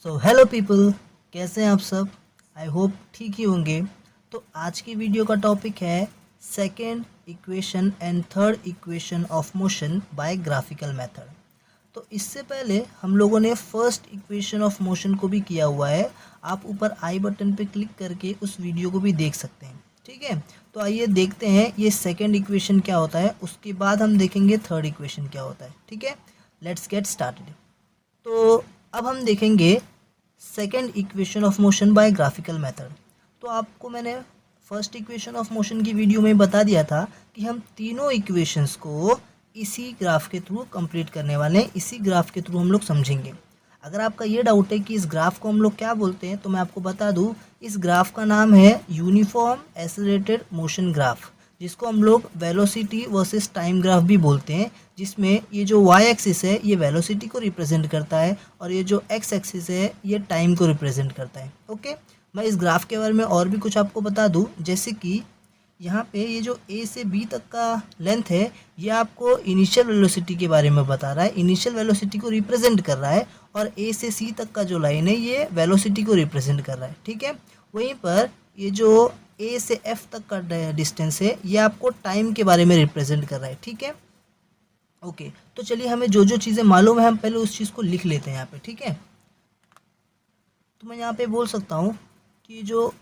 So hello people, कैसे हैं आप सब। आई होप ठीक ही होंगे। तो आज की वीडियो का टॉपिक है second equation and third equation of motion by graphical method. तो इससे पहले हम लोगों ने फर्स्ट इक्वेशन ऑफ मोशन को भी किया हुआ है। आप ऊपर आई बटन पे क्लिक करके उस वीडियो को भी देख सकते हैं। ठीक है, तो आइए देखते हैं ये सेकेंड इक्वेशन क्या होता है, उसके बाद हम देखेंगे थर्ड इक्वेशन क्या होता है। ठीक है, लेट्स गेट स्टार्टेड। तो अब हम देखेंगे second equation of motion by graphical method. तो आपको मैंने फर्स्ट इक्वेशन ऑफ मोशन की वीडियो में बता दिया था कि हम तीनों इक्वेशंस को इसी ग्राफ के थ्रू कंप्लीट करने वाले हैं, इसी ग्राफ के थ्रू हम लोग समझेंगे। अगर आपका ये डाउट है कि इस ग्राफ को हम लोग क्या बोलते हैं, तो मैं आपको बता दूं, इस ग्राफ का नाम है यूनिफॉर्म एक्सेलरेटेड मोशन ग्राफ, जिसको हम लोग वेलोसिटी वर्सेस टाइम ग्राफ भी बोलते हैं। जिसमें ये जो वाई एक्सिस है ये वेलोसिटी को रिप्रेजेंट करता है और ये जो एक्स एक्सिस है ये टाइम को रिप्रेजेंट करता है। ओके, मैं इस ग्राफ के बारे में और भी कुछ आपको बता दूं, जैसे कि यहाँ पे ये जो ए से बी तक का लेंथ है ये आपको इनिशियल वेलोसिटी के बारे में बता रहा है, इनिशियल वेलोसिटी को रिप्रेजेंट कर रहा है। और ए से सी तक का जो लाइन है ये वेलोसिटी को रिप्रेजेंट कर रहा है। ठीक है, वहीं पर ये जो ए से एफ तक का डिस्टेंस है ये आपको टाइम के बारे में रिप्रेजेंट कर रहा है। ठीक है, ओके, तो चलिए हमें जो जो चीज़ें मालूम है हम पहले उस चीज़ को लिख लेते हैं यहाँ पे। ठीक है, तो मैं यहाँ पे बोल सकता हूँ कि जो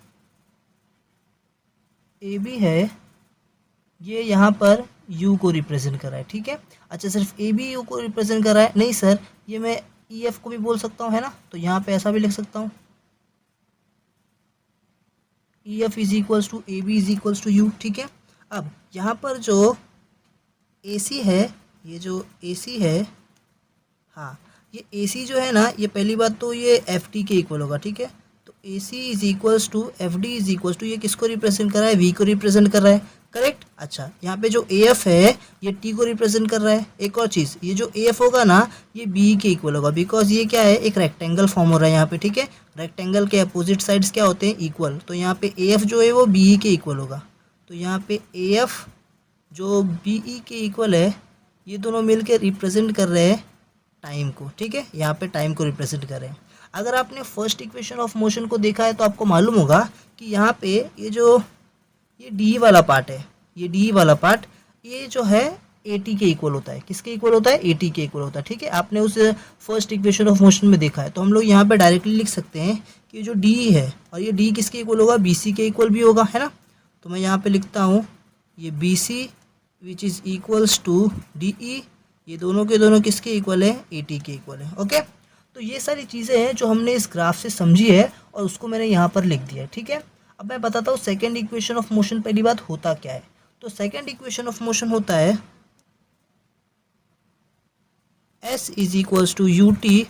ए बी है ये यहाँ पर यू को रिप्रेजेंट कर रहा है। ठीक है, अच्छा सिर्फ ए बी यू को रिप्रेजेंट कर रहा है? नहीं सर, ये मैं ई एफ को भी बोल सकता हूँ, है ना। तो यहाँ पे ऐसा भी लिख सकता हूँ, E F is equals to A B is equals to U. ठीक है, अब यहाँ पर जो ए सी है, ये जो ए सी है, हाँ ये ए सी जो है ना, ये पहली बात तो ये एफ टी के इक्वल होगा। ठीक है, तो A C is equals to F D is equals to, ये किसको रिप्रेजेंट कर रहा है? वी को रिप्रेजेंट कर रहा है, करेक्ट। अच्छा, यहाँ पे जो ए एफ है ये टी को रिप्रेजेंट कर रहा है। एक और चीज़, ये जो ए एफ होगा ना ये बी के इक्वल होगा, बिकॉज ये क्या है, एक रेक्टेंगल फॉर्म हो रहा है यहाँ पे। ठीक है, रेक्टेंगल के अपोजिट साइड्स क्या होते हैं? इक्वल। तो यहाँ पे ए एफ जो है वो बी ई के इक्वल होगा। तो यहाँ पे ए एफ जो बी ई के इक्वल है, ये दोनों मिलकर रिप्रेजेंट कर रहे हैं टाइम को। ठीक है, यहाँ पे टाइम को रिप्रेजेंट कर रहे हैं। अगर आपने फर्स्ट इक्वेशन ऑफ मोशन को देखा है तो आपको मालूम होगा कि यहाँ पे ये डी वाला पार्ट है, ये डी वाला पार्ट ये जो है ए टी के इक्वल होता है। किसके इक्वल होता है? ए टी के इक्वल होता है। ठीक है, आपने उस फर्स्ट इक्वेशन ऑफ मोशन में देखा है। तो हम लोग यहाँ पे डायरेक्टली लिख सकते हैं कि जो डी है और ये डी किसके इक्वल होगा? बी सी के इक्वल भी होगा, है ना। तो मैं यहाँ पे लिखता हूँ ये B C which is equals to D E, ये दोनों के दोनों किसके इक्वल है? ए टी के इक्वल है। ओके, तो ये सारी चीज़ें हैं जो हमने इस ग्राफ से समझी है और उसको मैंने यहाँ पर लिख दिया है। ठीक है, अब मैं बताता हूँ सेकेंड इक्वेशन ऑफ मोशन पहली बात होता क्या है। तो सेकेंड इक्वेशन ऑफ मोशन होता है S is equals to U T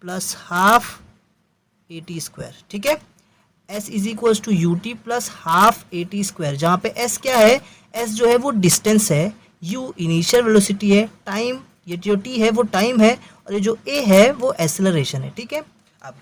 plus half A T square. ठीक है, S is equals to U T plus half A T square, जहाँ पे एस क्या है? एस जो है वो डिस्टेंस है, यू इनिशियल वेलोसिटी है, टाइम ये जो टी है वो टाइम है, और ये जो ए है वो एक्सेलरेशन है। ठीक है, अब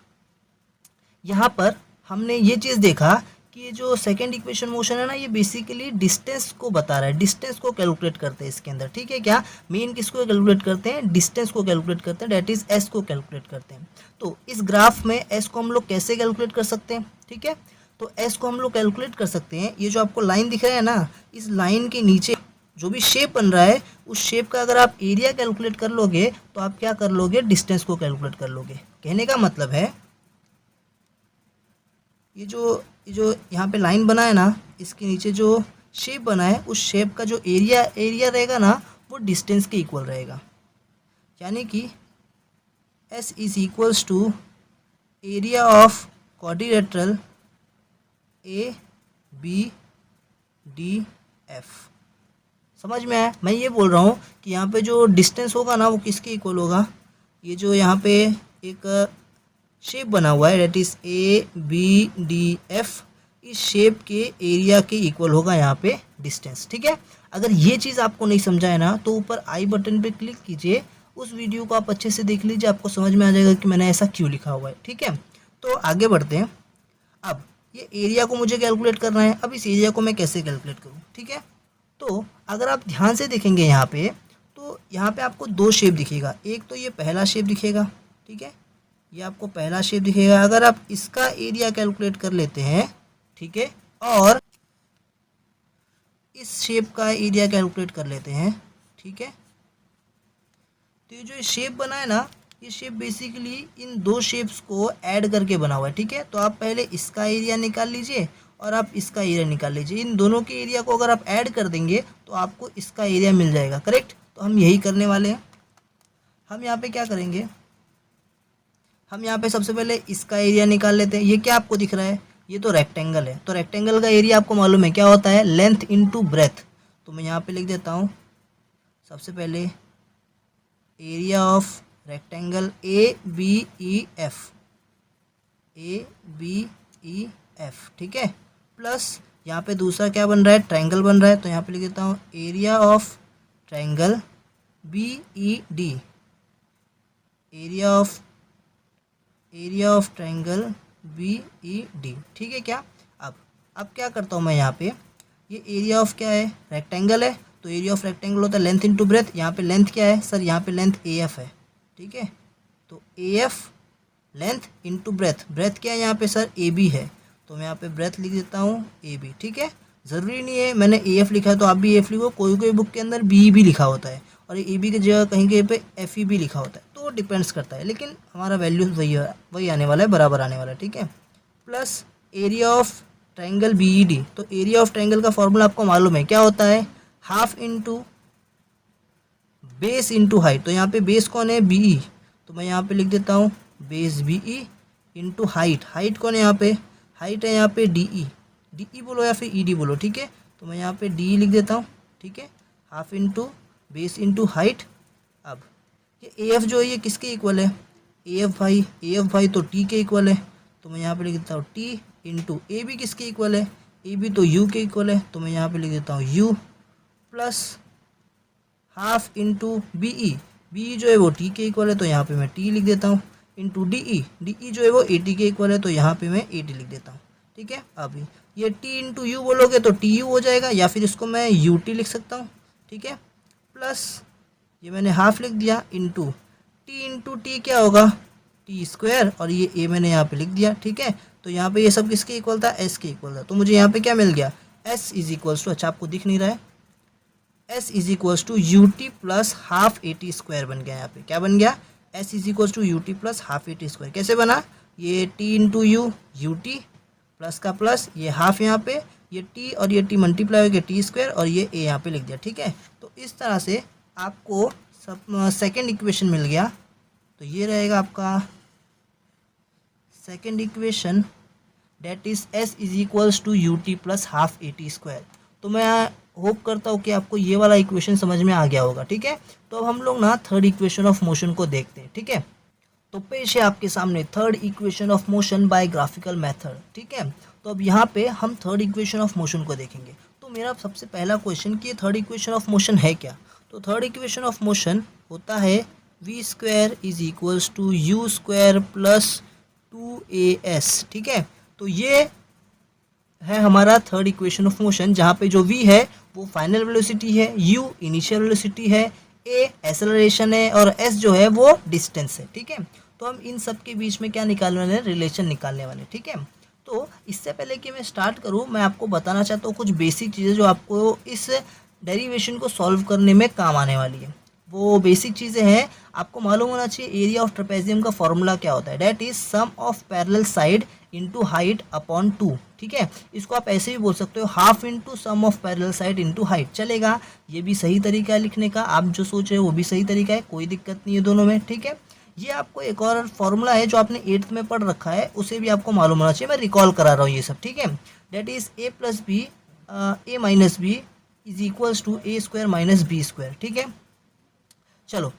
यहाँ पर हमने ये चीज़ देखा कि ये जो सेकेंड इक्वेशन मोशन है ना ये बेसिकली डिस्टेंस को बता रहा है, डिस्टेंस को कैलकुलेट करते हैं इसके अंदर। ठीक है, क्या मेन किसको कैलकुलेट करते हैं? डिस्टेंस को कैलकुलेट करते हैं, डेट इज एस को कैलकुलेट करते हैं। तो इस ग्राफ में एस को हम लोग कैसे कैलकुलेट कर सकते हैं? ठीक है, तो एस को हम लोग कैलकुलेट कर सकते हैं, ये जो आपको लाइन दिख रहा है ना, इस लाइन के नीचे जो भी शेप बन रहा है उस शेप का अगर आप एरिया कैलकुलेट कर लोगे तो आप क्या कर लोगे? डिस्टेंस को कैलकुलेट कर लोगे। कहने का मतलब है ये जो यहाँ पे लाइन बना है ना, इसके नीचे जो शेप बना है उस शेप का जो एरिया रहेगा ना वो डिस्टेंस के इक्वल रहेगा। यानी कि S is equals to area of quadrilateral A B D F. समझ में आया? मैं ये बोल रहा हूँ कि यहाँ पे जो डिस्टेंस होगा ना वो किसके इक्वल होगा? ये जो यहाँ पे एक शेप बना हुआ है that is A B D F, इस शेप के एरिया के इक्वल होगा यहाँ पे डिस्टेंस। ठीक है, अगर ये चीज़ आपको नहीं समझा है ना तो ऊपर आई बटन पे क्लिक कीजिए, उस वीडियो को आप अच्छे से देख लीजिए, आपको समझ में आ जाएगा कि मैंने ऐसा क्यों लिखा हुआ है। ठीक है, तो आगे बढ़ते हैं। अब ये एरिया को मुझे कैलकुलेट करना है, अब इस एरिया को मैं कैसे कैलकुलेट करूँ? ठीक है, तो अगर आप ध्यान से देखेंगे यहाँ पे तो यहाँ पे आपको दो शेप दिखेगा, एक तो ये पहला शेप दिखेगा, ठीक है, ये आपको पहला शेप दिखेगा। अगर आप इसका एरिया कैलकुलेट कर लेते हैं, ठीक है, और इस शेप का एरिया कैलकुलेट कर लेते हैं, ठीक है, तो ये जो शेप बना है ना, ये शेप बेसिकली इन दो शेप्स को ऐड करके बना हुआ है, ठीक है। तो आप पहले इसका एरिया निकाल लीजिए और आप इसका एरिया निकाल लीजिए। इन दोनों के एरिया को अगर आप ऐड कर देंगे तो आपको इसका एरिया मिल जाएगा, करेक्ट। तो हम यही करने वाले हैं। हम यहाँ पे क्या करेंगे, हम यहाँ पे सबसे पहले इसका एरिया निकाल लेते हैं। ये क्या आपको दिख रहा है, ये तो रेक्टेंगल है। तो रेक्टेंगल का एरिया आपको मालूम है क्या होता है, लेंथ इनटू ब्रेथ। तो मैं यहाँ पे लिख देता हूँ सबसे पहले area of rectangle ABEF, ABEF, ठीक है, प्लस यहाँ पे दूसरा क्या बन रहा है, ट्रायंगल बन रहा है। तो यहाँ पे लिख देता हूँ area of triangle BED, area of triangle BED, ठीक है क्या। अब क्या करता हूँ मैं, यहाँ पे ये एरिया ऑफ क्या है, रेक्टेंगल है, तो एरिया ऑफ रेक्टेंगल होता है लेंथ इनटू ब्रेथ। यहाँ पे लेंथ क्या है सर, यहाँ पे लेंथ AF है, ठीक है। तो AF length into breadth, breadth क्या है यहाँ पे सर, AB है। तो मैं यहाँ पे ब्रेथ लिख देता हूँ AB, ठीक है। ज़रूरी नहीं है मैंने AF लिखा है तो आप भी AF लिखो, कोई कोई बुक के अंदर BE भी लिखा होता है और AB की जगह कहीं कहीं पे FE भी लिखा होता है, तो डिपेंड्स करता है, लेकिन हमारा वैल्यू वही आने वाला है, बराबर आने वाला है, ठीक है। Plus area of triangle BED। तो एरिया ऑफ ट्रायंगल का फॉर्मूला आपको मालूम है क्या होता है, half into base into height. तो यहाँ पे बेस कौन है, BE, तो मैं यहाँ पे लिख देता हूँ base BE into height. Height कौन है यहाँ पे, हाइट है यहाँ पे DE बोलो या फिर ED बोलो, ठीक है। तो मैं यहाँ पे DE लिख देता हूँ, ठीक है, half into base into height. अब ये AF जो है ये किसके इक्वल है, AF भाई तो T के इक्वल है। तो मैं यहाँ पे लिख देता हूँ T इंटू AB किसके इक्वल है, AB तो U के इक्वल है। तो मैं यहाँ पे लिख देता हूँ U plus half into BE जो है वो T के इक्वल है, तो यहाँ पे मैं T लिख देता हूँ, इंटू DE जो है वो AT के इक्वल है, तो यहाँ पे मैं AT लिख देता हूँ, ठीक है। अब ये T इंटू U बोलोगे तो TU हो जाएगा, या फिर इसको मैं UT लिख सकता हूँ, ठीक है। प्लस ये मैंने हाफ लिख दिया इंटू T क्या होगा, T स्क्वायर, और ये A मैंने यहाँ पे लिख दिया, ठीक है। तो यहाँ पे ये सब किसके इक्वल था, S के इक्वल था। तो मुझे यहाँ पे क्या मिल गया, S इज इक्वल्स टू, अच्छा आपको दिख नहीं रहा है, S is equals to UT plus half AT square बन गया। यहाँ पे क्या बन गया, S is equals to UT plus half AT square. कैसे बना, ये T into U UT plus का प्लस, ये हाफ यहाँ पे, ये T और ये T मल्टीप्लाई हो गया T स्क्वायर, और ये A यहाँ पे लिख दिया, ठीक है। तो इस तरह से आपको सब सेकेंड इक्वेशन मिल गया। तो ये रहेगा आपका second equation, that is S is equals to UT plus half AT square. तो मैं होप करता हूँ कि आपको ये वाला इक्वेशन समझ में आ गया होगा, ठीक है। तो अब हम लोग ना थर्ड इक्वेशन ऑफ मोशन को देखते हैं, ठीक है। तो पेश है आपके सामने third equation of motion by graphical method, ठीक है। तो अब यहाँ पे हम थर्ड इक्वेशन ऑफ मोशन को देखेंगे। तो मेरा सबसे पहला क्वेश्चन कि थर्ड इक्वेशन ऑफ मोशन है क्या। तो थर्ड इक्वेशन ऑफ मोशन होता है V square is equals to U square plus 2AS, ठीक है। तो ये है हमारा थर्ड इक्वेशन ऑफ मोशन, जहाँ पे जो V है वो फाइनल वेलोसिटी है, U इनिशियल वेलोसिटी है, A एक्सेलरेशन है, और S जो है वो डिस्टेंस है, ठीक है। तो हम इन सब के बीच में क्या निकालने वाले हैं, रिलेशन निकालने वाले, ठीक है। तो इससे पहले कि मैं स्टार्ट करूं, मैं आपको बताना चाहता हूँ कुछ बेसिक चीज़ें जो आपको इस डेरिवेशन को सॉल्व करने में काम आने वाली है। वो बेसिक चीज़ें हैं, आपको मालूम होना चाहिए एरिया ऑफ ट्रेपेजियम का फॉर्मूला क्या होता है, that is sum of parallel side into height upon 2, ठीक है। इसको आप ऐसे भी बोल सकते हो, half into sum of parallel side into height, चलेगा। ये भी सही तरीका है लिखने का, आप जो सोच रहे हो वो भी सही तरीका है, कोई दिक्कत नहीं है दोनों में, ठीक है। ये आपको एक और फॉर्मूला है जो आपने 8th में पढ़ रखा है, उसे भी आपको मालूम होना चाहिए, मैं रिकॉल करा रहा हूँ ये सब, ठीक है। That is A plus B A minus B is equals to A square minus B square, ठीक है। चलो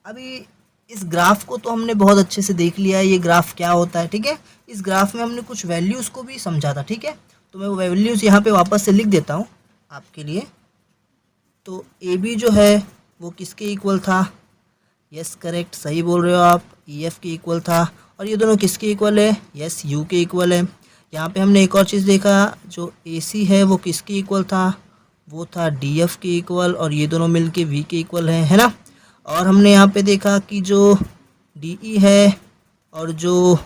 अभी इस ग्राफ को तो हमने बहुत अच्छे से देख लिया है, ये ग्राफ क्या होता है, ठीक है। इस ग्राफ में हमने कुछ वैल्यूज़ को भी समझा था, ठीक है। तो मैं वो वैल्यूज़ यहाँ पे वापस से लिख देता हूँ आपके लिए। तो AB जो है वो किसके इक्वल था, यस करेक्ट, सही बोल रहे हो आप, EF के इक्वल था। और ये दोनों किसके इक्वल है, यस U के इक्वल है। यहाँ पे हमने एक और चीज़ देखा, जो AC है वो किसके इक्वल था, वो था DF के इक्वल, और ये दोनों मिलके V के इक्वल है ना। और हमने यहाँ पे देखा कि जो DE है और जो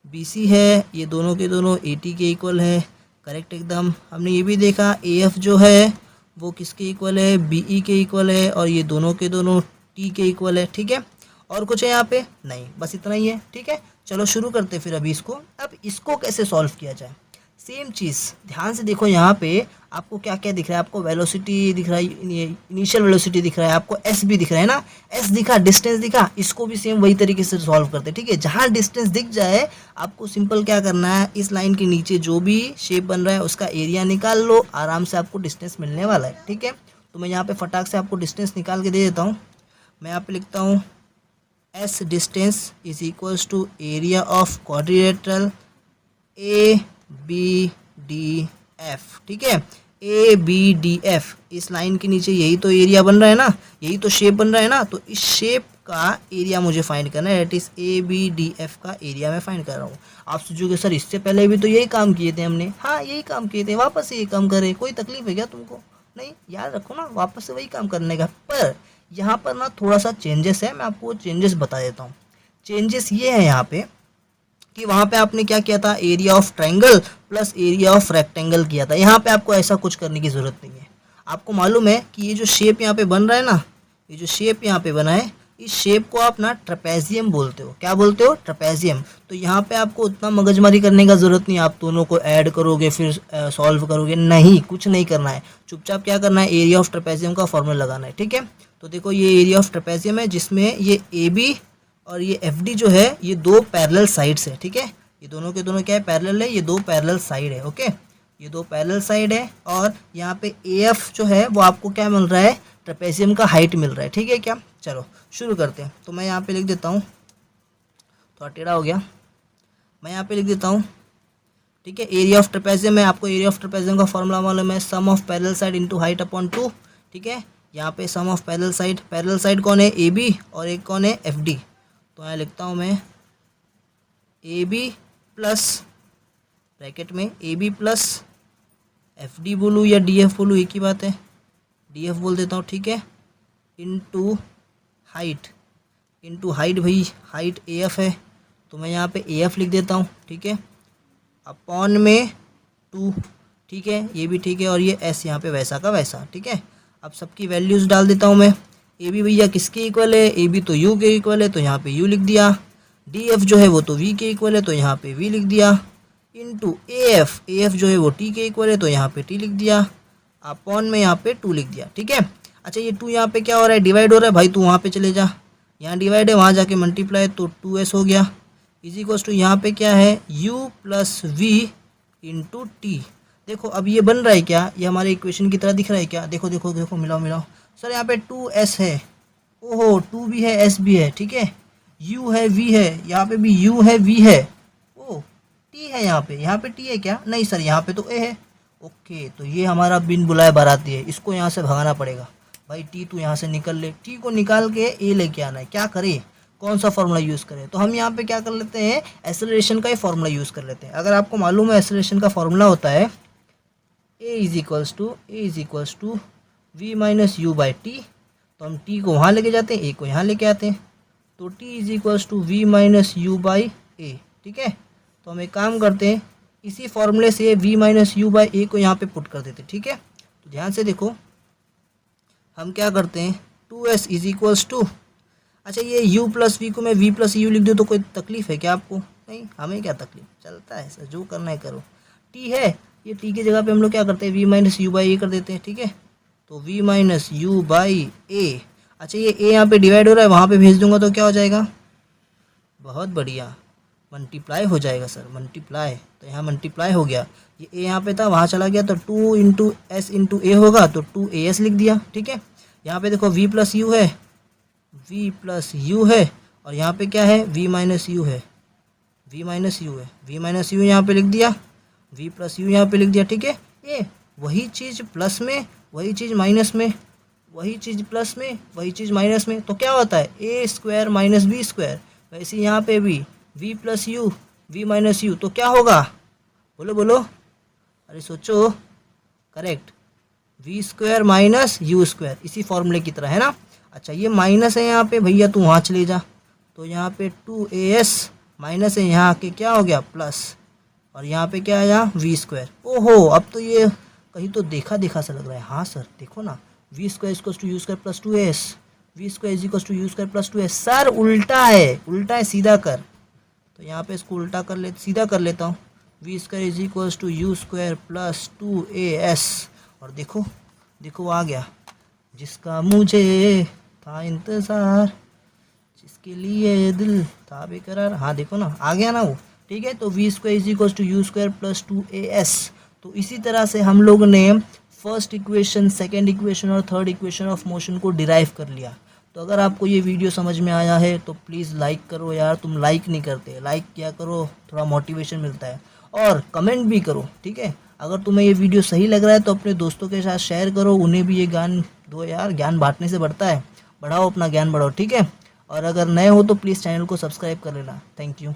BC है ये दोनों के दोनों AT के इक्वल है। करेक्ट एकदम। हमने ये भी देखा AF जो है वो किसके इक्वल है, BE के इक्वल है, और ये दोनों के दोनों T के इक्वल है। ठीक है, और कुछ है यहाँ पे नहीं, बस इतना ही है। ठीक है, चलो शुरू करते फिर अभी इसको। अब इसको कैसे सॉल्व किया जाए, सेम चीज़ ध्यान से देखो। यहाँ पे आपको क्या क्या दिख रहा है, आपको वेलोसिटी दिख रहा है, इनिशियल वेलोसिटी दिख रहा है, आपको एस भी दिख रहा है ना, एस दिखा, डिस्टेंस दिखा, इसको भी सेम वही तरीके से सॉल्व करते हैं। ठीक है, जहाँ डिस्टेंस दिख जाए आपको सिंपल क्या करना है, इस लाइन के नीचे जो भी शेप बन रहा है उसका एरिया निकाल लो, आराम से आपको डिस्टेंस मिलने वाला है। ठीक है, तो मैं यहाँ पे फटाक से आपको डिस्टेंस निकाल के दे देता हूँ। मैं यहाँ पे लिखता हूँ S distance is equals to area of quadrilateral ABDF। ठीक है, ABDF, इस लाइन के नीचे यही तो एरिया बन रहा है ना, यही तो शेप बन रहा है ना, तो इस शेप का एरिया मुझे फाइंड करना है। डेट इज ABDF का एरिया मैं फाइंड कर रहा हूँ। आप सोचोगे सर इससे पहले भी तो यही काम किए थे हमने। हाँ, यही काम किए थे, वापस से यही काम करें, कोई तकलीफ है क्या तुमको? नहीं, याद रखो ना, वापस से वही काम करने का। पर यहाँ पर ना थोड़ा सा चेंजेस है, मैं आपको चेंजेस बता देता हूँ। चेंजेस ये है यहाँ पे कि वहाँ पे आपने क्या किया था, area of triangle plus area of rectangle किया था। यहाँ पे आपको ऐसा कुछ करने की ज़रूरत नहीं है। आपको मालूम है कि ये जो शेप यहाँ पे बन रहा है ना, ये जो शेप यहाँ पे बना है, इस शेप को आप ना ट्रेपेजियम बोलते हो। क्या बोलते हो? ट्रेपेजियम। तो यहाँ पे आपको उतना मगजमारी करने का ज़रूरत नहीं है, आप दोनों को ऐड करोगे फिर सॉल्व करोगे, नहीं, कुछ नहीं करना है। चुपचाप क्या करना है, एरिया ऑफ ट्रेपेजियम का फॉर्मूला लगाना है। ठीक है, तो देखो ये एरिया ऑफ ट्रेपेजियम है जिसमें ये AB और ये FD जो है ये दो पैरेलल साइड्स है। ठीक है, ये दोनों के दोनों क्या है, पैरेलल है, ये दो पैरेलल साइड है। ओके, ये दो पैरेलल साइड है, और यहाँ पे AF जो है वो आपको क्या मिल रहा है, ट्रेपेजियम का हाइट मिल रहा है। ठीक है क्या, चलो शुरू करते हैं। तो मैं यहाँ पे लिख देता हूँ, थोड़ा टेढ़ा हो गया, मैं यहाँ पे लिख देता हूँ। ठीक है, एरिया ऑफ ट्रेपेजियम है, आपको एरिया ऑफ ट्रेपेजियम का फॉर्मूला मालूम है, sum of parallel side into height upon 2। ठीक है, यहाँ पे सम ऑफ पैरेलल साइड कौन है, AB, और एक कौन है, FD। तो यहाँ लिखता हूँ मैं AB प्लस ब्रैकेट में AB प्लस FD बोलूँ या DF बोलूँ, एक ही बात है, DF बोल देता हूँ। ठीक है, इनटू हाइट भाई, हाइट AF है तो मैं यहाँ पे AF लिख देता हूँ। ठीक है, अपॉन में 2। ठीक है, ये भी ठीक है, और ये S यहाँ पे वैसा का वैसा। ठीक है, अब सबकी वैल्यूज़ डाल देता हूँ मैं। AB भैया किसके इक्वल है, AB तो U के इक्वल है तो यहाँ पे U लिख दिया। DF जो है वो तो V के इक्वल है तो यहाँ पे V लिख दिया। इनटू AF जो है वो T के इक्वल है तो यहाँ पे T लिख दिया। अपॉन में यहाँ पे 2 लिख दिया। ठीक है, अच्छा ये 2 यहाँ पे क्या हो रहा है, डिवाइड हो रहा है भाई, तू वहाँ पे चले जा, यहाँ डिवाइड है, वहाँ जाके मल्टीप्लाई, तो 2S हो गया। इज इक्वल्स टू यहाँ पे क्या है, U plus V into T। देखो अब ये बन रहा है क्या, ये हमारे इक्वेशन की तरह दिख रहा है क्या, देखो देखो देखो, मिलाओ सर, यहाँ पे 2S है, ओहो 2 भी है, S भी है। ठीक है, U है, V है, यहाँ पे भी U है, V है, ओ T है, यहाँ पे T है क्या, नहीं सर यहाँ पे तो A है। ओके, तो ये हमारा बिन बुलाए बाराती है, इसको यहाँ से भगाना पड़ेगा भाई। T तू यहाँ से निकल ले, T को निकाल के A लेके आना है। क्या करे, कौन सा फॉर्मूला यूज़ करें, तो हम यहाँ पे क्या कर लेते हैं, एक्सेलरेशन का ही फॉर्मूला यूज़ कर लेते हैं। अगर आपको मालूम है एक्सेलरेशन का फॉर्मूला होता है A is equals to V minus U by T, तो हम T को वहाँ लेके जाते हैं, A को यहाँ लेके आते हैं, तो T is equals to V minus U by A। ठीक है, तो हम एक काम करते हैं, इसी फॉर्मूले से V minus U by A को यहाँ पे पुट कर देते हैं। ठीक है, तो ध्यान से देखो, हम क्या करते हैं, 2S इज इक्वल्स टू, अच्छा ये U प्लस V को मैं V प्लस U लिख दूँ तो कोई तकलीफ़ है क्या आपको? नहीं, हमें क्या तकलीफ, चलता है सर, जो करना है करो। T है, ये T की जगह पे हम लोग क्या करते हैं, V minus U by A कर देते हैं। ठीक है, तो V minus U by A, अच्छा ये A यहाँ पे डिवाइड हो रहा है, वहाँ पे भेज दूंगा तो क्या हो जाएगा, बहुत बढ़िया, मल्टीप्लाई हो जाएगा सर, मल्टीप्लाई, तो यहाँ मल्टीप्लाई हो गया, ये A यहाँ पे था वहाँ चला गया, तो 2 इंटू S इंटू A होगा, तो 2AS लिख दिया। ठीक है, यहाँ पे देखो V प्लस U है, V प्लस U है, और यहाँ पे क्या है, V माइनस U है, V माइनस U यहाँ पे लिख दिया, V प्लस U यहाँ पे लिख दिया। ठीक है, ये वही चीज़ प्लस में, वही चीज़ माइनस में, वही चीज़ प्लस में, वही चीज़ माइनस में, तो क्या होता है, A square minus B square. वैसे यहाँ पे भी V plus U, V minus U, तो क्या होगा, बोलो बोलो, अरे सोचो, correct, V square minus U square, इसी फॉर्मूले की तरह है ना। अच्छा ये माइनस है यहाँ पे, भैया तू वहाँ चले जा, तो यहाँ पे 2AS माइनस है, यहाँ आके क्या हो गया प्लस, और यहाँ पे क्या आया वी स्क्वायर। ओहो, अब तो ये कहीं तो देखा देखा सा लग रहा है। हाँ सर देखो ना, V square equals to U square plus 2s, V square is equals to U square plus 2s। Sir उल्टा है, उल्टा है, सीधा कर। तो यहाँ पे इसको उल्टा कर ले, सीधा कर लेता हूँ। V square is equals to U square plus 2as, और देखो देखो आ गया, जिसका मुझे था इंतज़ार, जिसके लिए दिल था बेकरार। हाँ देखो ना, आ गया ना वो। ठीक है, तो V square is equals to U square plus 2as। तो इसी तरह से हम लोग ने फर्स्ट इक्वेशन, सेकंड इक्वेशन और थर्ड इक्वेशन ऑफ मोशन को डिराइव कर लिया। तो अगर आपको ये वीडियो समझ में आया है तो प्लीज़ लाइक करो यार, तुम लाइक नहीं करते, लाइक किया करो, थोड़ा मोटिवेशन मिलता है। और कमेंट भी करो, ठीक है। अगर तुम्हें ये वीडियो सही लग रहा है तो अपने दोस्तों के साथ शेयर करो, उन्हें भी ये ज्ञान दो यार, ज्ञान बांटने से बढ़ता है। बढ़ाओ अपना ज्ञान, बढ़ाओ, ठीक है। और अगर नए हो तो प्लीज़ चैनल को सब्सक्राइब कर लेना। Thank you.